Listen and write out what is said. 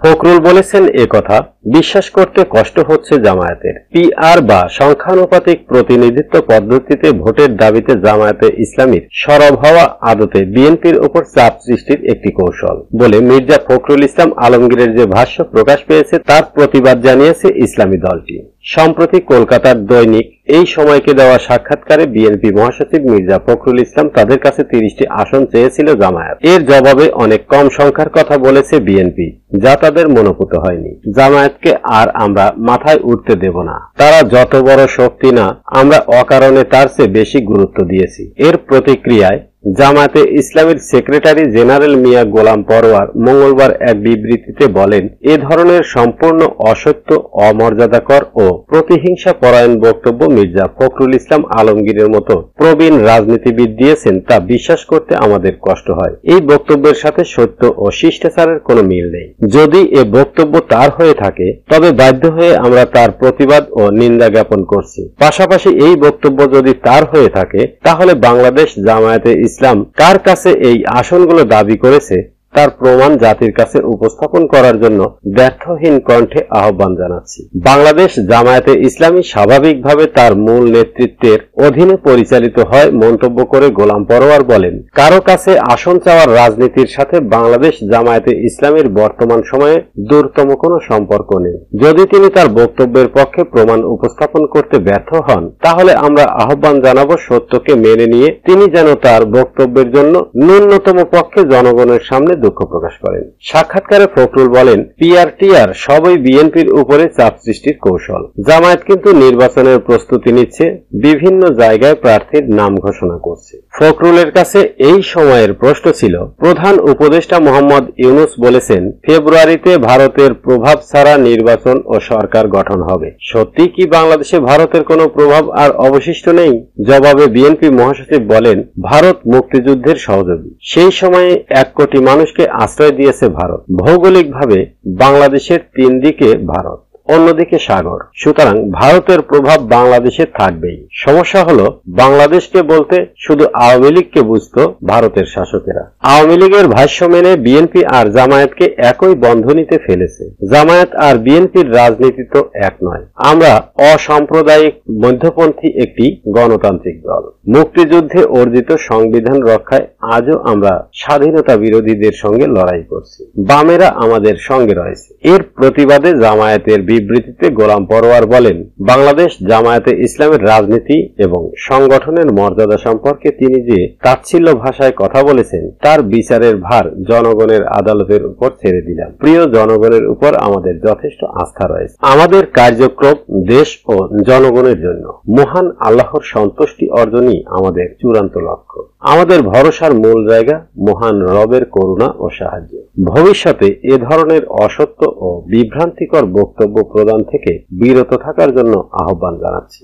ফখরুল বলেছেন একথা বিশ্বাস করতে কষ্ট হচ্ছে জামায়াতের। পিআর বা সংখ্যানুপাতিক প্রতিনিধিত্ব পদ্ধতিতে ভোটের দাবিতে জামায়াতে ইসলামীর সরব হওয়া আদতে বিএনপির উপর চাপ সৃষ্টির একটি কৌশল বলে মির্জা ফখরুল ইসলাম আলমগীরের যে ভাষ্য প্রকাশ পেয়েছে তার প্রতিবাদ জানিয়েছে ইসলামী দলটি। সম্প্রতি কলকাতার দৈনিক এই সময়কে দেওয়া সাক্ষাৎকারে বিএনপি মহাসচিব মির্জা ফখরুল ইসলাম তাদের কাছে 30টি আসন চেয়েছিল জামায়াত। এর জবাবে অনেক কম সংখ্যার কথা বলেছে বিএনপি, যা তাদের মনোপুত হয়নি। জামায়াতকে আর আমরা মাথায় উঠতে দেব না, তারা যত বড় শক্তি না, আমরা অকারণে তার চেয়ে বেশি গুরুত্ব দিয়েছি। এর প্রতিক্রিয়ায় জামায়াতে ইসলামীর সেক্রেটারি জেনারেল মিয়া গোলাম পরোয়ার মঙ্গলবার এক বিবৃতিতে বলেন, এ ধরনের সম্পূর্ণ অসত্য, অমর্যাদাকর ও প্রতিহিংসা পরায়ণ বক্তব্য মির্জা ফখরুল ইসলাম আলমগীরের মতো প্রবীণ রাজনীতিবিদ দিয়েছেন তা বিশ্বাস করতে আমাদের কষ্ট হয়। এই বক্তব্যের সাথে সত্য ও শিষ্টাচারের কোনো মিল নেই। যদি এ বক্তব্য তার হয়ে থাকে তবে বাধ্য হয়ে আমরা তার প্রতিবাদ ও নিন্দা জ্ঞাপন করছি। পাশাপাশি এই বক্তব্য যদি তার হয়ে থাকে তাহলে বাংলাদেশ জামায়াতে ইসলাম কার কাছে এই আসনগুলো দাবি করেছে তার প্রমাণ জাতির কাছে উপস্থাপন করার জন্য ব্যর্থহীন কণ্ঠে আহ্বান জানাচ্ছি। বাংলাদেশ জামায়াতে ইসলামী স্বাভাবিকভাবে তার মূল নেতৃত্বের অধীনে পরিচালিত হয় মন্তব্য করে গোলাম পরোয়ার বলেন, কারো কাছে আসন চাওয়ার রাজনীতির সাথে বাংলাদেশ জামায়াতে ইসলামীর বর্তমান সময়ে দূরতম কোনো সম্পর্ক নেই। যদি তিনি তার বক্তব্যের পক্ষে প্রমাণ উপস্থাপন করতে ব্যর্থ হন তাহলে আমরা আহ্বান জানাবো সত্যকে মেনে নিয়ে তিনি যেন তার বক্তব্যের জন্য ন্যূনতম পক্ষে জনগণের সামনে দুঃখ প্রকাশ করেন। সাক্ষাৎকারে ফখরুল বলেন, পিআর সবই বিএনপির উপরে চাপ সৃষ্টির কৌশল। জামায়াত কিন্তু নির্বাচনের প্রস্তুতি নিচ্ছে, বিভিন্ন জায়গায় প্রার্থীর নাম ঘোষণা করছে। ফখরুলের কাছে এই সময়ের প্রশ্ন ছিল, প্রধান উপদেষ্টা মোহাম্মদ ইউনূস বলেছেন ফেব্রুয়ারিতে ভারতের প্রভাব ছাড়া নির্বাচন ও সরকার গঠন হবে। সত্যি কি বাংলাদেশে ভারতের কোনো প্রভাব আর অবশিষ্ট নেই? জবাবে বিএনপি মহাসচিব বলেন, ভারত মুক্তিযুদ্ধের সহযোগী। সেই সময়ে 1 কোটি মানুষকে আশ্রয় দিয়েছে ভারত। ভৌগোলিকভাবে বাংলাদেশের 3 দিকে ভারত, অন্যদিকে সাগর, সুতরাং ভারতের প্রভাব বাংলাদেশে থাকবেই। সমস্যা হলো বাংলাদেশকে বলতে শুধু আওয়ামী লীগকে বুঝত ভারতের শাসকেরা। আওয়ামী লীগের ভাষ্য মেনে বিএনপি আর জামায়াতকে একই বন্ধনীতে ফেলেছে। জামায়াত আর বিএনপির রাজনীতি তো এক নয়। আমরা অসাম্প্রদায়িক মধ্যপন্থী একটি গণতান্ত্রিক দল। মুক্তিযুদ্ধে অর্জিত সংবিধান রক্ষায় আজও আমরা স্বাধীনতা বিরোধীদের সঙ্গে লড়াই করছি। বামেরা আমাদের সঙ্গে রয়েছে। এর প্রতিবাদে জামায়াতের বিবৃতিতে গোলাম পরোয়ার বলেন, বাংলাদেশ জামায়াতে ইসলামের রাজনীতি এবং সংগঠনের মর্যাদা সম্পর্কে তিনি যে তাচ্ছিল্য ভাষায় কথা বলেছেন তার বিচারের ভার জনগণের আদালতের উপর ছেড়ে দিলাম। প্রিয় জনগণের উপর আমাদের যথেষ্ট আস্থা রয়েছে। আমাদের কার্যক্রম দেশ ও জনগণের জন্য। মহান আল্লাহর সন্তুষ্টি অর্জনই আমাদের চূড়ান্ত লক্ষ্য। আমাদের ভরসার মূল জায়গা মহান রবের করুণা ও সাহায্য। ভবিষ্যতে এ ধরনের অসত্য ও বিভ্রান্তিকর বক্তব্য প্রদান থেকে বিরত থাকার জন্য আহ্বান জানাচ্ছি।